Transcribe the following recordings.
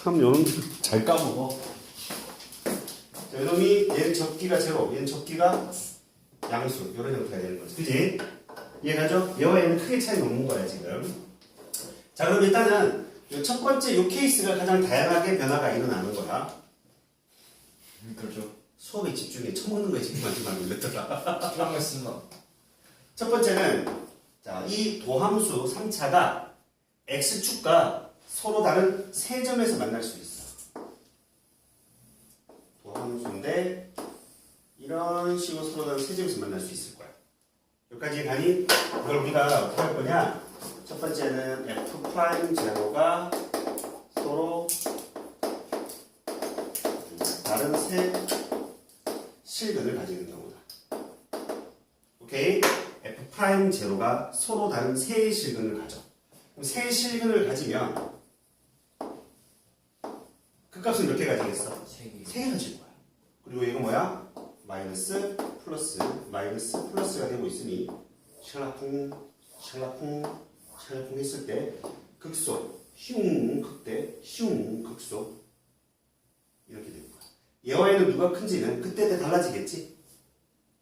참 요놈 잘 까먹어. 자, 요놈이 얘는 접기가 제로, 얘는 접기가 양수, 이런 형태가 되는 거지. 그지? 이해가죠? 얘와 얘는 크게 차이 없는 거야 지금. 자, 그럼 일단은 첫 번째 요 케이스가 가장 다양하게 변화가 일어나는 거야. 그렇죠. 수업에 집중해. 처먹는 거에 집중하지 말고 이랬더라. 집중하겠습니다. 첫 번째는 자, 이 도함수 3차가 x축과 서로 다른 세 점에서 만날 수 있어. 도함수인데 이런 식으로 서로 다른 세 점에서 만날 수 있을 거야. 여기까지 가니 이걸 우리가 어떻게 할 거냐? 첫 번째는 f'0가 서로 다른 세 실근을 가지는 경우다. 오케이? f'0가 서로 다른 세 실근을 가져. 그럼 세 실근을 가지면 그 값은 몇 개 가지겠어? 세 개 가질 거야. 그리고 이거 뭐야? 마이너스 플러스가 되고 있으니 샬라쿵 했을 때 극소 슝 극대 슝 극소 이렇게 되는 거야. 얘와 얘는 누가 큰지는 그때 달라지겠지.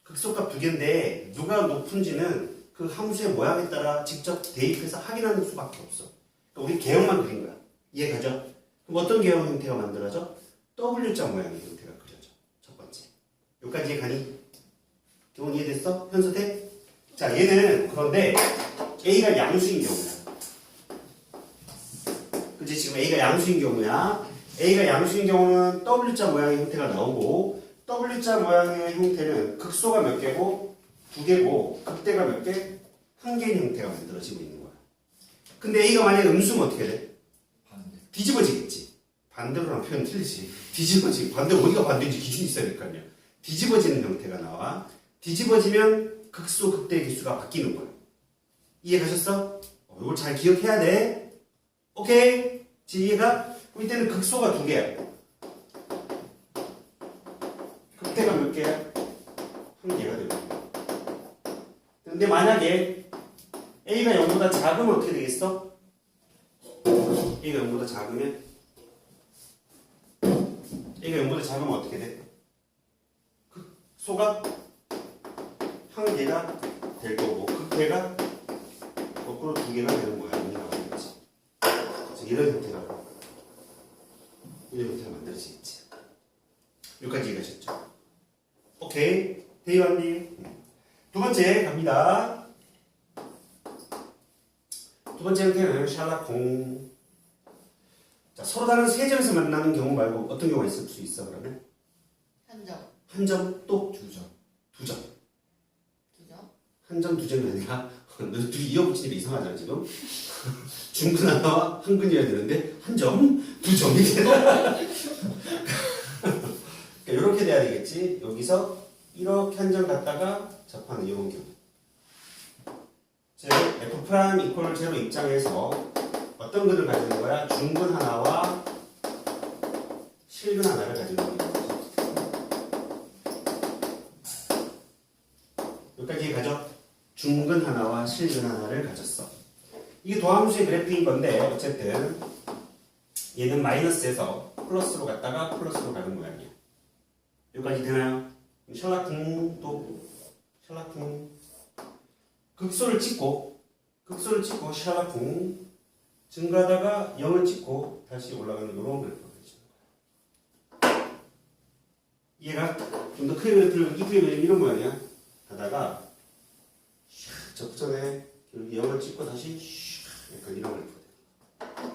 극소값 두 개인데 누가 높은지는 그 함수의 모양에 따라 직접 대입해서 확인하는 수밖에 없어. 그러니까 우리 개형만 그린 거야. 이해가죠? 그럼 어떤 개형 형태가 만들어져? W자 모양의 형태가 그려져. 첫 번째. 여기까지 이해가니? 교훈 이해됐어? 현수대? 자, 얘는 그런데 A가 양수인 경우야. 그치? 지금 A가 양수인 경우야. A가 양수인 경우는 W자 모양의 형태가 나오고 W자 모양의 형태는 극소가 몇 개고 두 개고 극대가 몇 개? 한 개의 형태가 만들어지고 있는 거야. 근데 A가 만약에 음수면 어떻게 돼? 반대. 뒤집어지겠지. 반대로랑 표현 틀리지. 뒤집어지기. 반대 어디가 반대인지 기준이 있어야 될 거 아니야. 뒤집어지는 형태가 나와. 뒤집어지면 극소 극대의 개수가 바뀌는 거야. 이해 가셨어? 이걸 잘 기억해야 돼. 오케이? 이해가? 그럼 이때는 극소가 두 개야. 극대가 몇 개야? 한 개가 되는 거야. 근데 만약에 A가 0보다 작으면 어떻게 되겠어? A가 0보다 작으면 어떻게 돼? 극소가 한 개가 될 거고 극대가 거꾸로 두 개가 되는 거야. 이런 형태가 만들어지겠지. 여기까지 이해가셨죠? 오케이. 대의원님. 두 번째 갑니다. 두 번째 형태는 샬라콩. 자, 서로 다른 세 점에서 만나는 경우 말고 어떤 경우가 있을 수 있어 그러면? 한 점. 한 점 또 두 점. 두 점. 두 점? 한 점 두 점이 아니라 너 둘이 이어붙이니까 이상하잖아 지금. 중근 하나와 한 근이어야 되는데 한 점, 두 점이 되나? 그러니까 이렇게 돼야 되겠지. 여기서 이렇게 한 점 갖다가 접하는 이런 경우. 즉 f' 이퀄 제로 입장에서 어떤 근을 가지는 거야? 중근 하나와 실근 하나를 가지는 거야. 여기까지 가죠. 중근 하나와 실근 하나를 가졌어. 이게 도함수의 그래프인 건데 어쨌든 얘는 마이너스에서 플러스로 갔다가 플러스로 가는 모양이야. 여기까지 되나요? 샬라쿵 극소를 찍고 샬라쿵 증가하다가 0을 찍고 다시 올라가는 이런 그래프가 되는 거야. 얘가 좀 더 크게 그래프를 이쁘게 그리면 이런 모양이야. 하다가 접전에 0을 찍고 다시 약간 이런 그래프가 돼.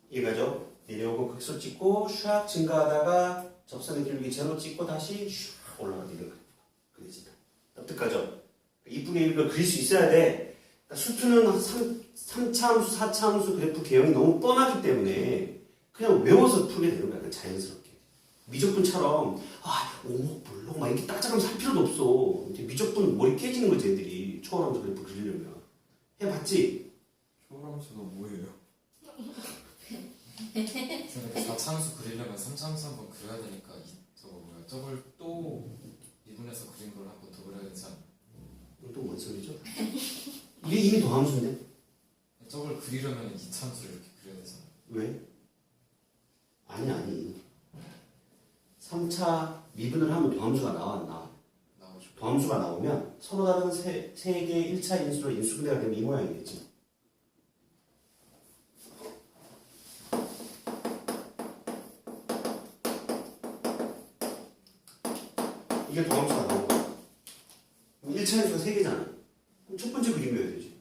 이해가죠? 내려오고 극소 찍고 샥 증가하다가 접선의 기울기 제로 찍고 다시 샥 올라가는 이런 그래프가 그려진다. 납득하죠? 이쁘게 이걸 그릴 수 있어야 돼. 그러니까 수투는 3차 함수, 4차 함수 그래프 개형이 너무 뻔하기 때문에 그냥 외워서 풀게 되는 거야. 자연스럽게. 미적분처럼 오목, 볼록 막 이렇게 따져가면서 할 필요도 없어. 이제 미적분 머리 깨지는 거지 애들이. 초월함수 그래프 그리려면. 해봤지? 초월함수가 뭐예요? 선생님 4차함수 그리려면 3차함수 한번 그려야 되니까 저걸 또 미분해서 그린 걸 한번 더 그려야 되지 않나? 또 뭔 소리죠? 이게 이미 도함수인데? 저걸 그리려면 2차함수를 이렇게 그려야 되잖아. 왜? 3차 미분을 하면 도함수가 나와 안 나와? 나오죠. 도함수가 나오면 서로 다른 세 개의 1차 인수로 인수분해가 되면 이 모양이겠지. 이게 도함수가 나온 거야. 1차 인수가 3개잖아. 그럼 첫 번째 그림이어야 되지.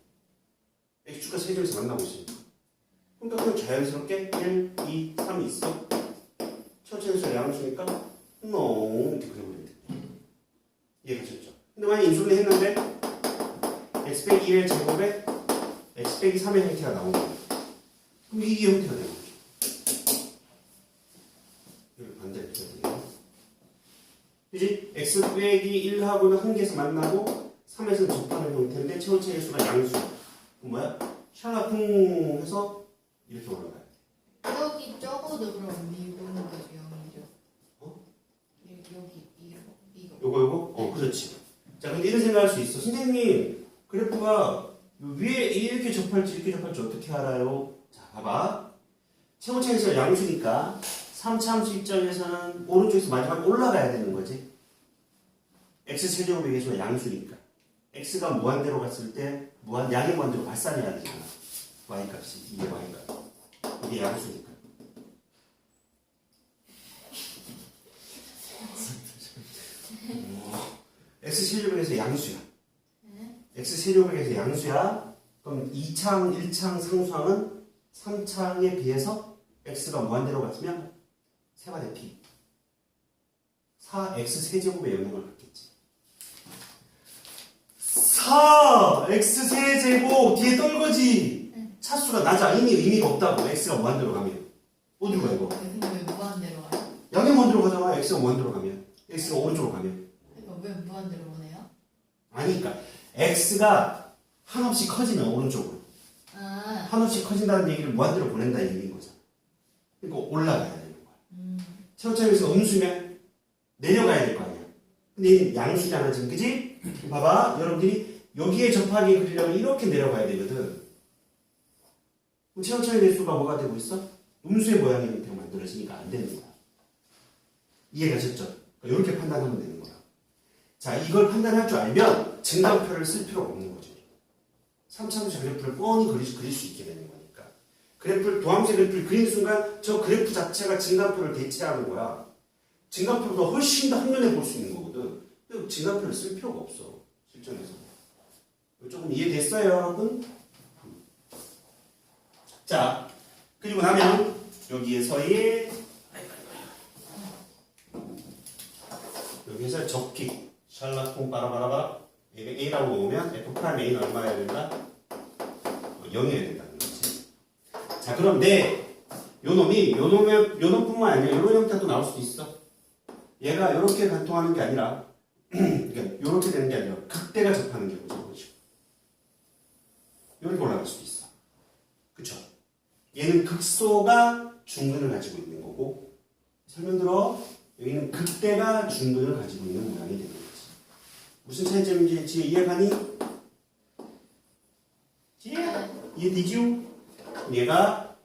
x축과 세점에서 만나고 있으니까. 그러니까 그냥 자연스럽게 1, 2, 3이 있어. 첫 번째 인수가 양수니까 이렇게 그려버리면 돼. 이해가셨죠? 근데 만약에 인수분해 했는데 x 빼기 1의 제곱에 x 빼기 3의 형태가 나온 거야. 그럼 이게 형태가 되는 거죠. 이걸 반대로 해야 되겠네. 그지? x 빼기 1하고는 한 개에서 만나고 3에서는 접하는 형태인데 최고차의 수가 양수. 그 뭐야? 샬라풍 해서 이렇게 올라가야 돼. 여기 적어도 그럼 미분은 계속 0이죠. 어? 여기 이거. 요거? 그렇지. 자, 근데 이런 생각할 수 있어. 선생님, 그래프가 위에 이렇게 접할지 이렇게 접할지 어떻게 알아요? 자, 봐봐. 최고차의 수가 양수니까 3차 함수 입장에서는 오른쪽에서 마지막에 올라가야 되는 거지. x 세제곱의 개수가 양수니까. x가 무한대로 갔을 때 양의 무한대로 발산해야 되잖아. y값이 이게 y값. 이게 양수니까. x 세제곱에서 양수야. x 세제곱에서 양수야. 그럼 2창, 1창 상수항은 3창에 비해서 x가 무한대로 갔으면 세반의 p 4x 세제곱의 영역을 갖겠지. 4x 세제곱 뒤에 떨거지. 차수가 낮아. 이미 의미가 없다고. x가 무한대로 가면 어디로 가 이거? 근데 왜 무한대로 가요? 양의 무한대로 가잖아. x가 무한대로 가면 x가 오른쪽으로 가면 그러니까 왜 무한대로 보내요? 아니 그러니까 x가 한없이 커지면 오른쪽으로 아, 한없이 커진다는 얘기를 무한대로 보낸다 이 얘기인 거잖아. 그러니까 올라가야 되는 거야. 최고차에서 음수면 내려가야 될 거 아니야. 근데 얘는 양수잖아 지금, 그지? 봐봐, 여러분들이 여기에 접하게 그리려면 이렇게 내려가야 되거든. 그럼 최고차의 개수가 뭐가 되고 있어? 음수의 모양의 형태가 만들어지니까 안 되는 거야. 이해가셨죠? 그러니까 이렇게 판단하면 되는 거야. 자, 이걸 판단할 줄 알면 증강표를 쓸 필요가 없는 거죠. 3차함수 그래프를 뻔히 그릴 수 있게 되는 거니까. 도함수의 그래프를 그린 순간 저 그래프 자체가 증강표를 대체하는 거야. 증강표보다 훨씬 더 한눈에 볼 수 있는 거거든. 근데 증강표를 쓸 필요가 없어. 실전에서. 조금 이해됐어요, 여러분? 자, 그리고 나면 여기에서의 여기에서 적기 샬라콩 바라바라바 A라고 놓으면 F'A는 얼마여야 된다? 0이어야 된다는 거지. 자, 그럼 요 놈뿐만 아니라 요런 형태도 나올 수도 있어. 얘가 요렇게 관통하는 게 아니라 그러니까 요렇게 되는 게 아니라 극대가 접하는 경우죠. 요렇게 올라갈 수도 있어. 그쵸? 얘는 극소가 중근을 가지고 있는 거고, 설명 들어. 여기는 극대가 중근을 가지고 있는 모양이 되는 거지. 무슨 차이점인지 지혜 이해가니? 지혜? 이해되죠? 얘가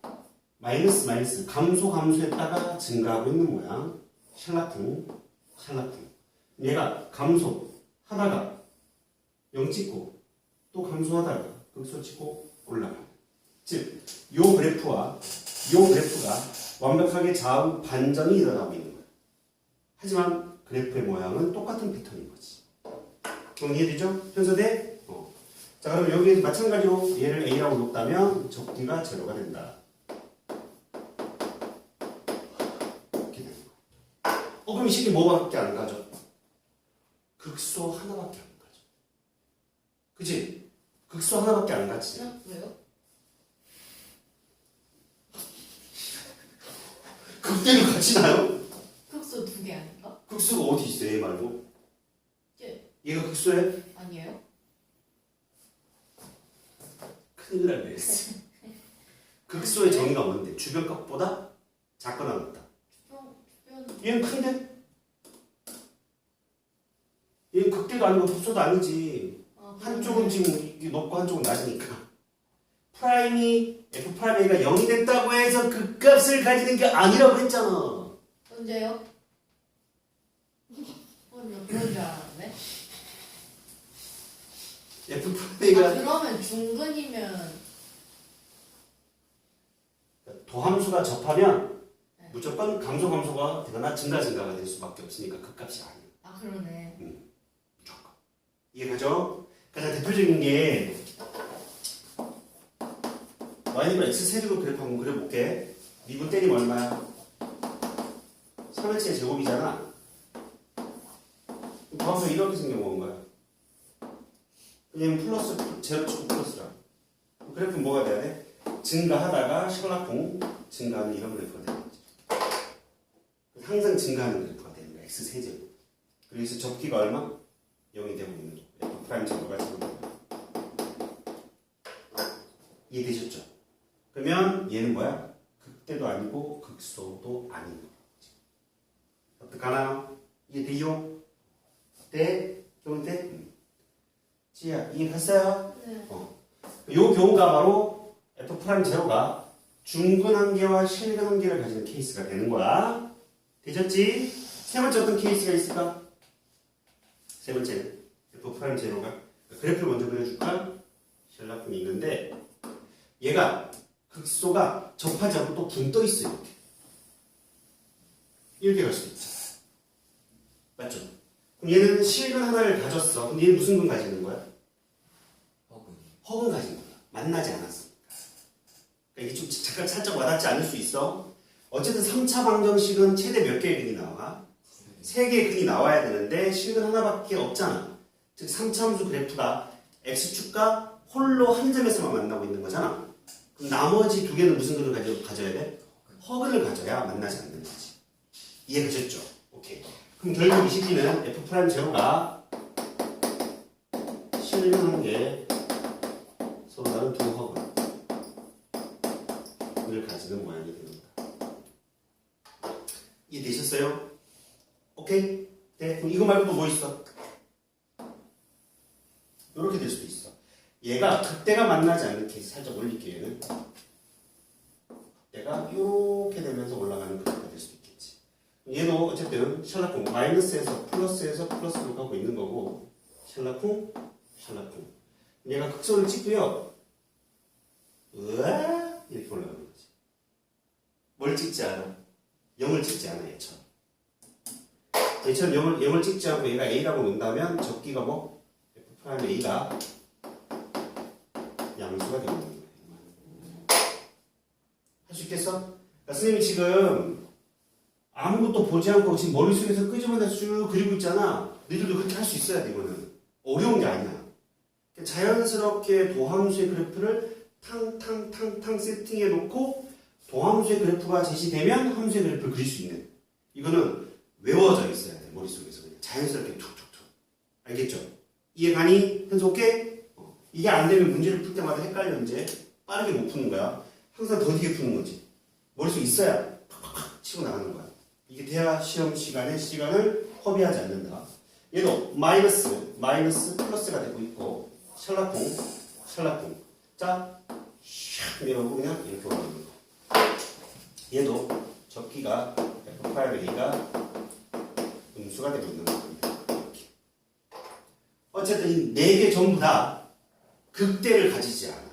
마이너스 감소했다가 증가하고 있는 모양. 샬라풍. 얘가 감소하다가 0 찍고 또 감소하다가 극소 찍고 올라가. 즉, 요 그래프가 완벽하게 좌우 반전이 일어나고 있는 거야. 하지만 그래프의 모양은 똑같은 패턴인 거지. 그럼 이해되죠? 현서대? 자, 그럼 여기 마찬가지로 얘를 A라고 놓다면 적기가 제로가 된다. 이렇게 되는 거야. 그럼 이 식이 뭐밖에 안 가죠? 극소 하나밖에 안 가죠. 그치? 극소 하나밖에 안 가지. 왜요? 극대를 같이 나요? 극소 2개 아닌가? 극수가 어디 있어, 얘 말고? 얘가 극수야? 아니에요? 큰일 날 뻔했어. 극소의 정의가 뭔데? 주변값보다 작거나 같다. 주변 얘는 큰데? 얘는 극대가 아니고 극소도 아니지. 한쪽은 지금 이게 높고 한쪽은 낮으니까. 프라임이 F'A가 0이 됐다고 해서 그 값을 가지는 게 아니라고 했잖아. 언제요? 나 그런 줄 알았는데. F 프라임A가 그러면 중근이면 도함수가 접하면 네. 무조건 감소가 되거나 증가가 될 수밖에 없으니까 극값이 아니에요. 아 그러네. 무조건. 이해가죠? 가장 대표적인 게 y는 x 세제곱 그래프 한번 그려볼게. 미분 때리면 얼마야? 3x의 제곱이잖아. 도함수 이렇게 생겨먹은 거야. 왜냐면 플러스 제로 치고 플러스라. 그래프는 뭐가 돼야 돼? 증가하다가 셜락공 증가하는 이런 그래프가 되는 거지. 항상 증가하는 그래프가 되는 거야. x 세제곱. 그래서 접기가 얼마? 0이 되고 있는 거. f 프라임 제곱가 되는 거야. 이해되셨죠? 그러면 얘는 뭐야? 극대도 아니고 극소도 아닌 거지. 어떡하나요? 이해되죠? 네? 좋은데? 지야, 이해했어요? 네. 요 경우가 바로 f 프라임 제로가 중근 한계와 실근 한계를 가지는 케이스가 되는 거야. 되셨지? 세 번째 어떤 케이스가 있을까? 세 번째는 f 프라임 제로가 그래프를 먼저 그려줄까? 셜락분이 있는데 얘가 극소가 접하지 않고 또 붕 떠 있어요. 이렇게 갈 수도 있죠. 맞죠? 그럼 얘는 실근 하나를 가졌어. 근데 얘는 무슨 근 가지는 거야? 허근 가진 거야. 만나지 않았으니까. 그러니까 이게 좀 잠깐 살짝 와닿지 않을 수 있어. 어쨌든 3차 방정식은 최대 몇 개의 근이 나와? 3개의 근이 나와야 되는데 실근 하나밖에 없잖아. 즉 3차 함수 그래프가 x축과 홀로 한 점에서만 만나고 있는 거잖아. 그럼 나머지 두 개는 무슨 근을 가져야 돼? 허근을 가져야 만나지 않는 거지. 이해가셨죠? 오케이. 그럼 결국 이 식기는 f 프라임 제로가 실근 한계 서로 다른 두 허근을 가지는 모양이 됩니다. 이해되셨어요? 오케이? 네. 그럼 이거 말고도 뭐 있어? 이렇게 될 수도 있어. 얘가 극대가 만나지 않는 케이스 살짝 올릴게요. 얘는 얘가 이렇게 되면서 올라가는 그래프가 될 수도 있겠지. 얘도 어쨌든 셜락쿵 마이너스에서 플러스로 가고 있는 거고 셜락쿵 얘가 극소를 찍고요. 으아 이렇게 올라가는 거지. 뭘 찍지 않아? 0을 찍지 않아 얘처럼. 얘처럼 0을 찍지 않고 얘가 A라고 논다면 적기가 뭐? F 프라임 A가 양수가 되는 거예요. 할 수 있겠어? 그러니까 선생님이 지금 아무것도 보지 않고 지금 머릿속에서 끄집어내서 쭉 그리고 있잖아. 너희들도 그렇게 할 수 있어야 돼. 이거는 어려운 게 아니야. 자연스럽게 도함수의 그래프를 탕탕탕탕 세팅해 놓고 도함수의 그래프가 제시되면 함수의 그래프를 그릴 수 있는 이거는 외워져 있어야 돼. 머릿속에서 그냥 자연스럽게 툭툭툭. 알겠죠? 이해 가니? 현수 오케이? 이게 안 되면 문제를 풀 때마다 헷갈려 이제 빠르게 못 푸는 거야. 항상 더디게 푸는 거지. 머릿속에 있어야 팍팍팍 치고 나가는 거야. 이게 돼야 시험 시간에 시간을 허비하지 않는다. 얘도 마이너스 플러스가 되고 있고 셜락쿵 자 샥 밀어보고 그냥 이렇게 올라가는 거. 얘도 접기가 F 프라임 A가 음수가 되고 있는 겁니다. 이렇게. 어쨌든 이 4개 전부 다 극대를 가지지 않아.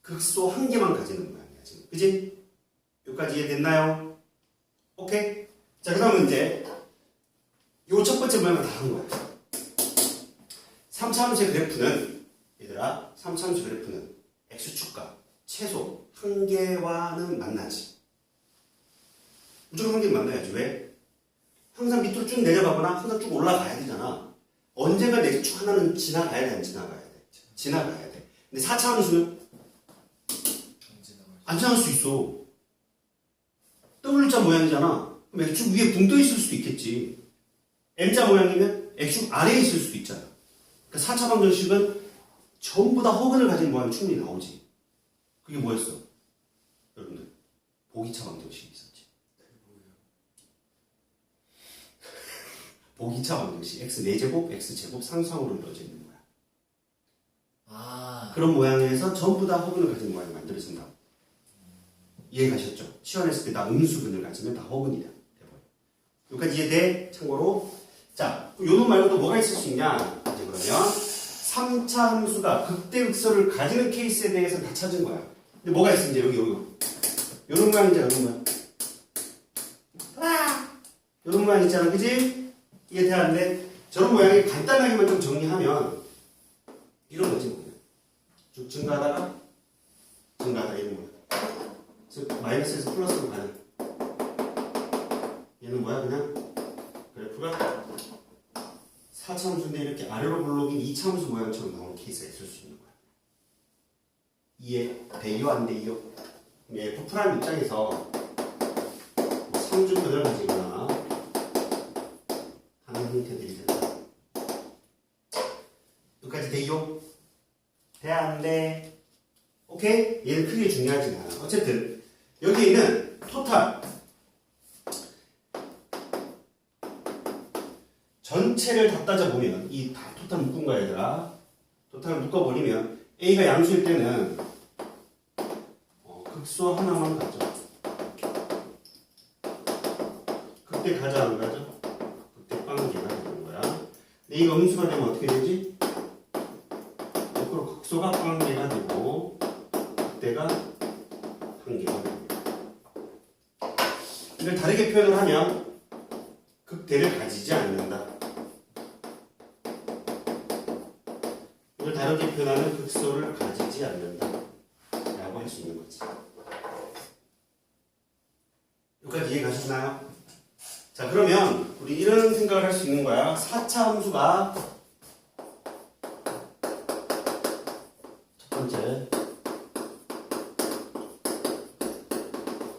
극소 한 개만 가지는 모양이야 지금. 그지? 여기까지 이해됐나요? 오케이? 자 그 다음은 이제 요 첫 번째 모양은 다 한 거야. 3차 함수의 그래프는 얘들아 3차 함수 그래프는 x축과 최소 한 개와는 만나지. 무조건 한 개는 만나야지. 왜? 항상 밑으로 쭉 내려가거나 항상 쭉 올라가야 되잖아. 언젠가 x축 하나는 지나가야 돼, 안 지나가야 돼? 지나가야 돼. 근데 4차 함수는 안 지나갈 수 있어. W자 모양이잖아. 그럼 x축 위에 붕 떠 있을 수도 있겠지. M자 모양이면 x축 아래에 있을 수도 있잖아. 그러니까 4차 방정식은 전부 다 허근을 가진 모양이 충분히 나오지. 그게 뭐였어? 여러분들 보기차 방정식이 있었지. 보기차 방정식 x 4제곱 x제곱 상수항으로 이루어져 있는 거야. 그런 모양에서 전부 다 허근을 가진 모양이 만들어진다. 이해 가셨죠? 시원했을 때 다 음수근을 가지면 다 허근이다. 여기까지 이해돼? 참고로 자, 요놈 말고 또 뭐가 있을 수 있냐? 이제 그러면 3차 함수가 극대극소를 가지는 케이스에 대해서 다 찾은 거야. 근데 뭐가 있어? 이제 여기. 요런 모양이잖아, 요런 모양. 요런 모양 있잖아, 그지? 이게 대안인데 저런 모양이 간단하게만 좀 정리하면 이런 거지, 뭐. 쭉 증가하다가 이런 모양. 즉, 마이너스에서 플러스로 가는. 얘는 뭐야, 그냥? 그래프가 4차 함수인데 이렇게 아래로 블록인 2차 함수 모양처럼 나오는 케이스가 있을 수 있는 거야. 이해 돼요? 안 돼요? F 프라임 입장에서 3주근을 가지거나 하는 형태들이 된다. 여기까지 돼요? 돼? 안 돼? 오케이? 얘는 크게 중요하진 않아. 어쨌든 여기에 있는 토탈 전체를 다 따져보면 이 다 토탈 묶은 거야 얘들아. 토탈을 묶어버리면 A가 양수일 때는 극소 하나만 가져. 극대 가져 안 가져? 극대 빵개가 되는 거야. 근데 A가 음수가 되면 어떻게 되지? 거꾸로 극소가 빵개가 되고 극대가 한 개가 되는 거야. 이걸 다르게 표현을 하면 극대를 가지지 않는다. 이걸 다르게 표현하면 극소를 가지지 않는다 라고 할 수 있는 거지. 여기까지 이해 가셨나요? 자, 그러면 우리 이런 생각을 할 수 있는 거야. 4차 함수가 첫 번째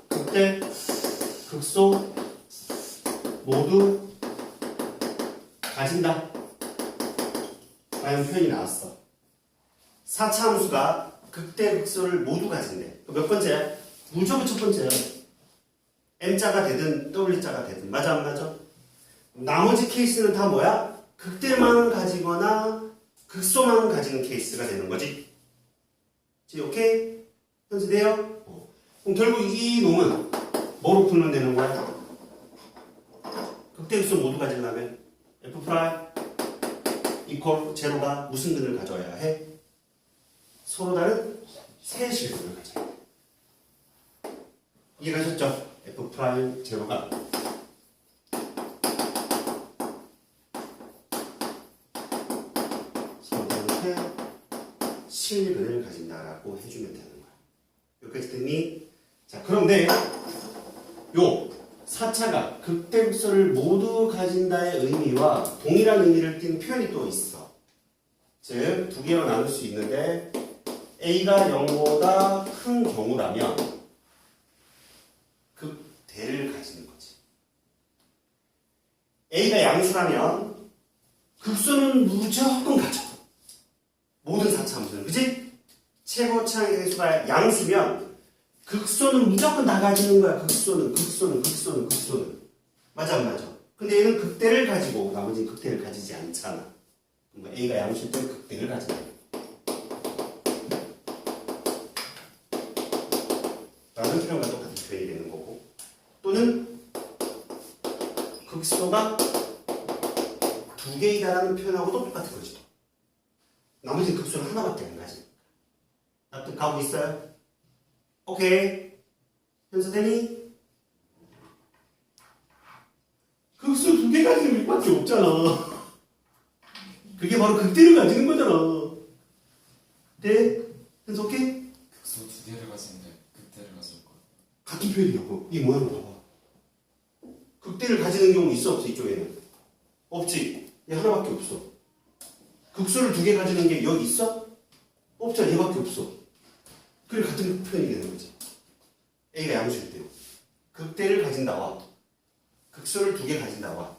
극대, 극소 모두 가진다 라는 표현이 나왔어. 4차 함수가 극대, 극소를 모두 가진대. 몇 번째야? 무조건 첫 번째야. M자가 되든 W자가 되든. 맞아 안 맞아? 나머지 케이스는 다 뭐야? 극대만 가지거나 극소만 가지는 케이스가 되는 거지. 오케이? 현재돼요? 그럼 결국 이 놈은 뭐로 풀면 되는 거야? 극대, 극소 모두 가지려면 F 프라임 이퀄 제로가 무슨 근을 가져야 해? 서로 다른 세 실근을 가져야 해. 이해가셨죠? F 프라임 제로가 서로 다른 세 실근을 가진다라고 해주면 되는 거야. 여기까지 됐니? 자, 그런데 요 4차가 극대극소를 모두 가진다의 의미와 동일한 의미를 띤 표현이 또 있어. 즉, 두 개로 나눌 수 있는데 A가 0보다 큰 경우라면 극대를 가지는 거지. A가 양수라면 극소는 무조건 가져. 모든 4차 함수는. 그치? 최고차의 수가 양수면 극소는 무조건 다 가지는 거야. 극소는. 맞아 안 맞아? 근데 얘는 극대를 가지고 나머지는 극대를 가지지 않잖아. 그러니까 A가 양수일 때는 극대를 가진다. 라는 표현과 똑같은 표현이 되는 거고, 또는 극소가 두 개이다라는 표현하고도 똑같은 거지. 나머지는 극소는 하나밖에 안 가지. 납득 가고 있어요? 오케이. 현수되니? 극소 두 개 가지는 것밖에 없잖아. 그게 바로 극대를 가지는 거잖아. 네? 현수 오케이? 극소 두 개를 가지는데 극대를 가질 거야. 같은 표현이라고. 이 모양을 봐봐. 극대를 가지는 경우 있어 없어 이쪽에는? 없지. 얘 하나밖에 없어. 극소를 두 개 가지는 게 여기 있어? 없잖아. 얘밖에 없어. 그래 같은 표현이 되는 거지. A가 양수일 때 극대를 가진다와 극소를 두 개 가진다와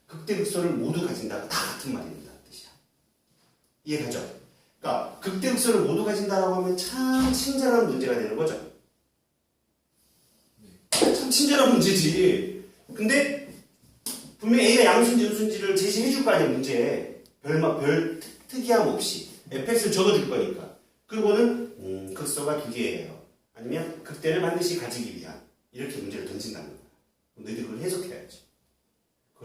극대 극소를 모두 가진다가 다 같은 말입니다. 뜻이야. 이해가죠? 그러니까 극대 극소를 모두 가진다라고 하면 참 친절한 문제가 되는 거죠. 참 친절한 문제지. 근데 분명히 A가 양수인지 음수인지를 제시해 줄 거 아니야 문제에. 별 특이함 없이 fx를 적어줄 거니까. 그리고는 극소가 두 개예요. 아니면 극대를 반드시 가지기 위한 이렇게 문제를 던진다는 거야. 너희들 그걸 해석해야지. 그걸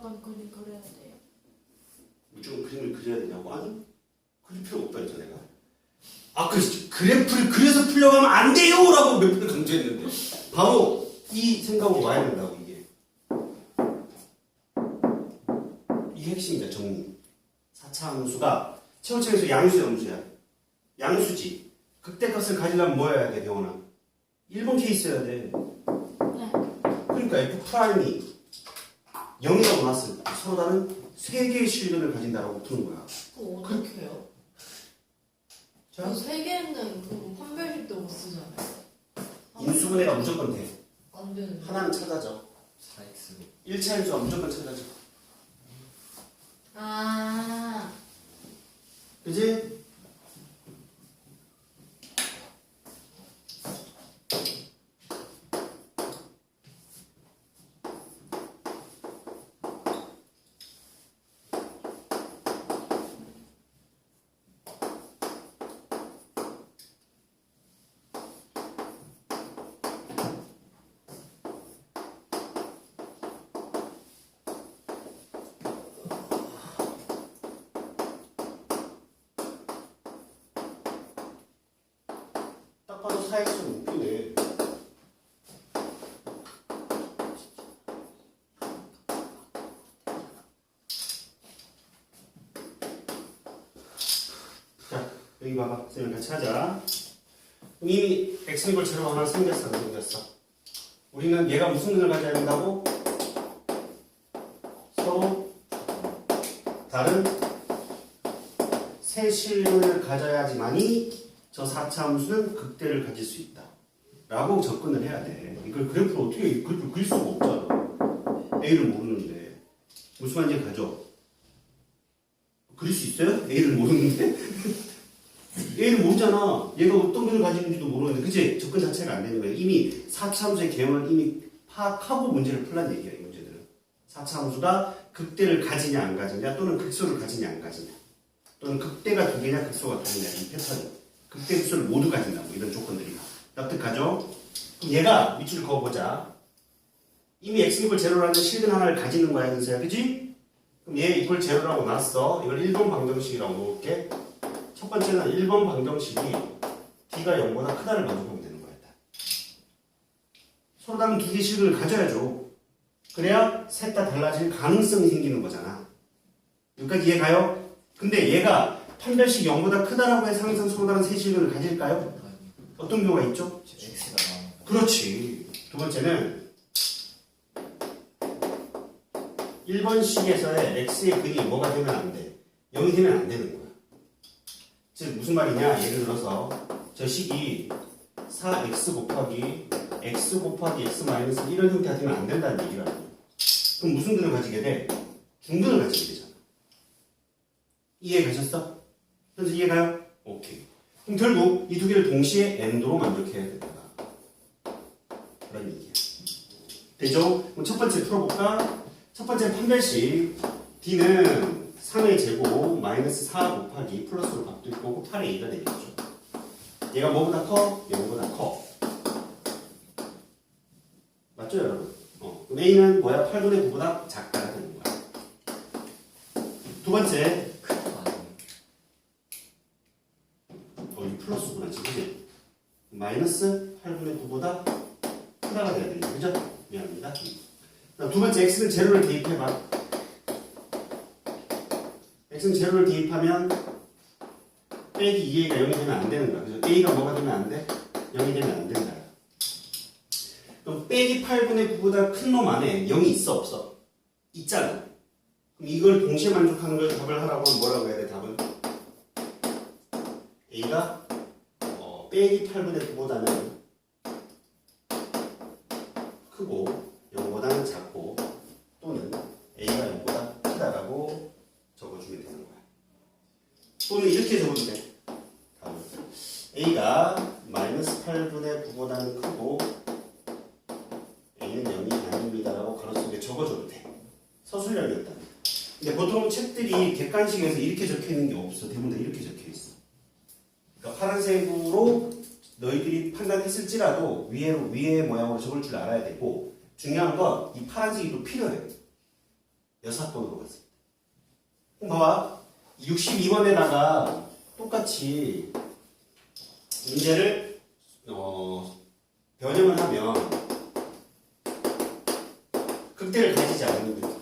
약간 그림 그려야 돼요? 무조건 그림을 그려야 되냐고? 아니, 그릴 필요 없다 했죠 내가. 그래프를 그려서 풀려가면 안 돼요! 라고 몇 번 강조했는데 바로 이 생각으로 와야 된다고. 이게 핵심이다. 정리. 4차 함수가 최고층에서 양수야 음수야? 양수지. 극대값을 가지려면 뭐 해야 돼 대원아? 1번 케이스여야 돼. 네. 그러니까 F'이 0이라고 놨을 때 서로 다른 3개의 실근을 가진다라고 푸는 거야. 그거 어떻게 해요? 자, 저3 개는 그 판별식도 못 쓰잖아요. 인수분해가 무조건 돼. 안 되는. 하나는 찾아져. 4x로 1차 함수가 무조건 찾아져. 아, 그지? 딱 봐도 4x는 웃기네. 자, 여기 봐봐. 선생님 같이 하자. 이미 x 이걸 제로 하나 생겼어, 안 생겼어? 우리는 얘가 무슨 근을 가져야 된다고? 서로 다른 새 실근을 가져야지만이 저 4차 함수는 극대를 가질 수 있다. 라고 접근을 해야 돼. 이걸 그래프로 어떻게 그래프를 그릴 수가 없잖아. A를 모르는데. 무슨 말인지 가져. 그릴 수 있어요? A를 모르는데? A를 모르잖아. 얘가 어떤 근을 가지는지도 모르는데. 그치? 접근 자체가 안 되는 거야. 이미 4차 함수의 개념을 이미 파악하고 문제를 풀란 얘기야, 이 문제들은. 4차 함수가 극대를 가지냐 안 가지냐 또는 극소를 가지냐 안 가지냐 또는 극대가 2개냐 극소가 2개냐 이 패턴이. 극대 극소를 모두 가진다고 이런 조건들이 납득하죠? 그럼 얘가 밑줄을 그어보자. 이미 x 이퀄 제로라는 실근 하나를 가지는 거야, 현수야, 그지? 그럼 얘 이퀄 제로라고 놨어. 이걸 1번 방정식이라고 놓을게. 첫 번째는 1번 방정식이 d가 0보다 크다를 만족하면 되는 거야. 일단. 서로 다른 2개 실근을 가져야죠. 그래야 셋 다 달라질 가능성이 생기는 거잖아. 여기까지 이해 가요? 근데 얘가 판별식 0보다 크다라고 해서 항상 서로 다른 세 실근을 가질까요? 어떤 경우가 있죠? x가 나오는 거. 그렇지. 두 번째는 1번식에서의 x의 근이 뭐가 되면 안 돼? 0이 되면 안 되는 거야. 즉 무슨 말이냐? 예를 들어서 저 식이 4x 곱하기 x 곱하기 x 마이너스 이런 형태가 되면 안 된다는 얘기라고. 그럼 무슨 근을 가지게 돼? 중근을 가지게 되잖아. 이해 가셨어? 그래서 이해가요? 오케이. 그럼 결국 이 두 개를 동시에 n도로 만족해야 된다. 그런 얘기야. 되죠? 그럼 첫 번째 풀어볼까? 첫 번째 판별식 d는 3의 제곱 마이너스 4 곱하기 플러스로 값도 있고 8의 2가 되겠죠. 얘가 뭐보다 커? 0보다 커. 맞죠 여러분? 그럼 a는 뭐야? 8분의 9보다 작다가 되는 거야. 두 번째 이 플러스구나 지금 그지? 마이너스 8분의 9보다 크다가 돼야 되는 거죠? 미안합니다. 두 번째 x는 제로를 대입해봐. x는 제로를 대입하면 빼기 2a가 0이 되면 안 되는 거야. 그래서 a가 뭐가 되면 안 돼? 0이 되면 안 된다. 그럼 빼기 8분의 9보다 큰 놈 안에 0이 있어 없어? 있잖아. 그럼 이걸 동시에 만족하는 걸 답을 하라고 하면 뭐라고 해야 돼? 답은 a가 빼기 8분의 9보다는 크고 0보다는 작고 또는 a가 0보다 크다라고 적어주면 되는 거야. 또는 이렇게 적어도 돼. 답은 a가 마이너스 8분의 9보다는 크고 a는 0이 아닙니다라고 가로 속에 적어줘도 돼. 서술형이었다. 근데 보통 책들이 객관식에서 이렇게 적혀 있는 게 없어. 대부분 다 이렇게 적혀 있어. 그러니까 파란색으로 너희들이 판단했을지라도 위의 모양으로 적을 줄 알아야 되고 중요한 건 이 파란색이 또 필요해. 여사건으로 갔을 때. 그럼 봐봐. 62번에다가 똑같이 문제를 변형을 하면 극대를 가지지 않는 거죠.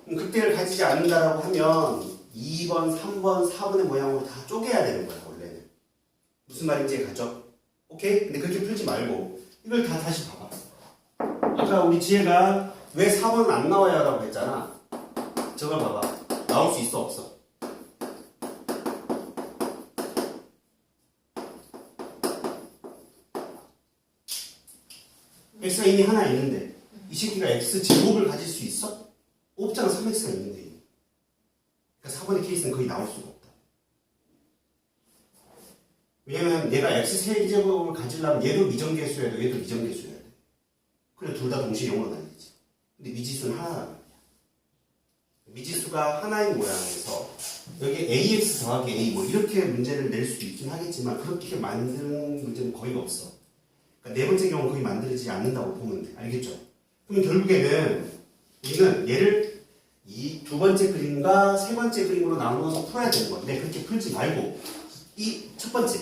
극대를 가지지 않는다라고 하면 2번, 3번, 4번의 모양으로 다 쪼개야 되는 거야, 원래는. 무슨 말인지 가죠? 오케이? 근데 그렇게 풀지 말고 이걸 다 다시 봐봐. 아까 우리 지혜가 왜 4번은 안 나와야 하라고 했잖아. 저걸 봐봐. 나올 수 있어, 없어? x가 이미 하나 있는데 이 새끼가 x 제곱을 가질 수 있어? 없잖아. 3x가 있는데. 그러니까 4번의 케이스는 거의 나올 수가 없다. 왜냐면 얘가 x 세제곱을 가지려면 얘도 미정계수여야 돼. 얘도 미정계수여야 돼. 그래 둘 다 동시에 0으로 다니지. 근데 미지수는 하나란 말이야. 미지수가 하나인 모양에서 여기 ax 더하기 a 뭐 이렇게 문제를 낼 수도 있긴 하겠지만 그렇게 만드는 문제는 거의 없어. 그러니까 네 번째 경우는 거의 만들어지지 않는다고 보면 돼. 알겠죠? 그럼 결국에는 우리는 얘를 이 두 번째 그림과 세 번째 그림으로 나누어서 풀어야 되는 건데 그렇게 풀지 말고 이 첫 번째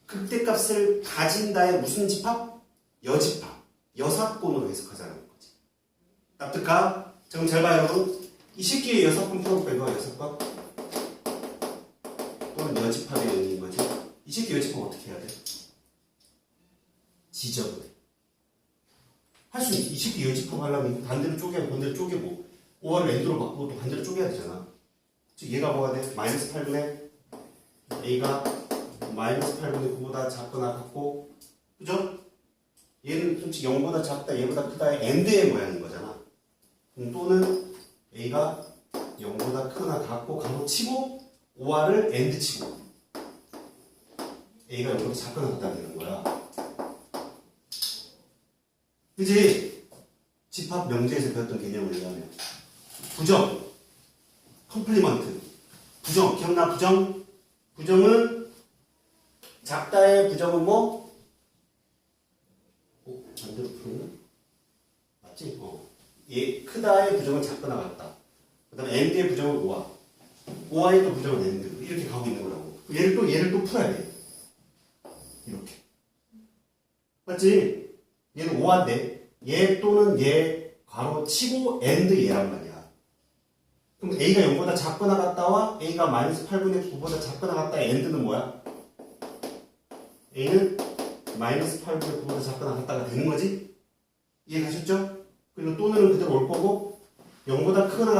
극대값을 가진다의 무슨 집합? 여집합. 여사건으로 해석하자는 거지. 납득가? 지금 잘 봐요 여러분. 이 새끼의 여사건 풀어볼까 이거 여사건? 또는 여집합의 의미인 거죠. 이 새끼 여집합 어떻게 해야 돼? 지정을 해. 할 수 있어. 이 새끼 여집합 하려면 반대로 쪼개고 반대로 쪼개고 5화를 n으로 바꾸고 또 반대로 쪼개야 되잖아. 즉 얘가 뭐가 돼? 마이너스 8분의 a가 마이너스 8분의 9보다 작거나 같고 그죠? 얘는 솔직히 0보다 작다 얘보다 크다의 end의 모양인 거잖아. 또는 a가 0보다 크거나 같고 가로 치고 5화를 end 치고 a가 0보다 작거나 같다 되는 거야. 그지? 집합 명제에서 배웠던 개념을 얘기하면 부정, 컴플리먼트 부정, 기억나? 부정? 부정은 작다의 부정은 뭐? 반대로 풀었나? 맞지? 얘 크다의 부정은 작거나 같다. 그 다음에 end의 부정은 5화 5화의 또 부정은 end 이렇게 가고 있는 거라고. 얘를 또 풀어야 돼. 이렇게 맞지? 얘는 5화인데 얘 또는 얘 괄호 치고 end 얘란 말이야. 그럼 a가 0보다 작거나 같다와 a가 마이너스 8분의 9보다 작거나 같다의 end는 뭐야? a는 마이너스 8분의 9보다 작거나 같다가 되는 거지? 이해 가셨죠? 그리고 또는 그대로 올 거고 0보다 크거나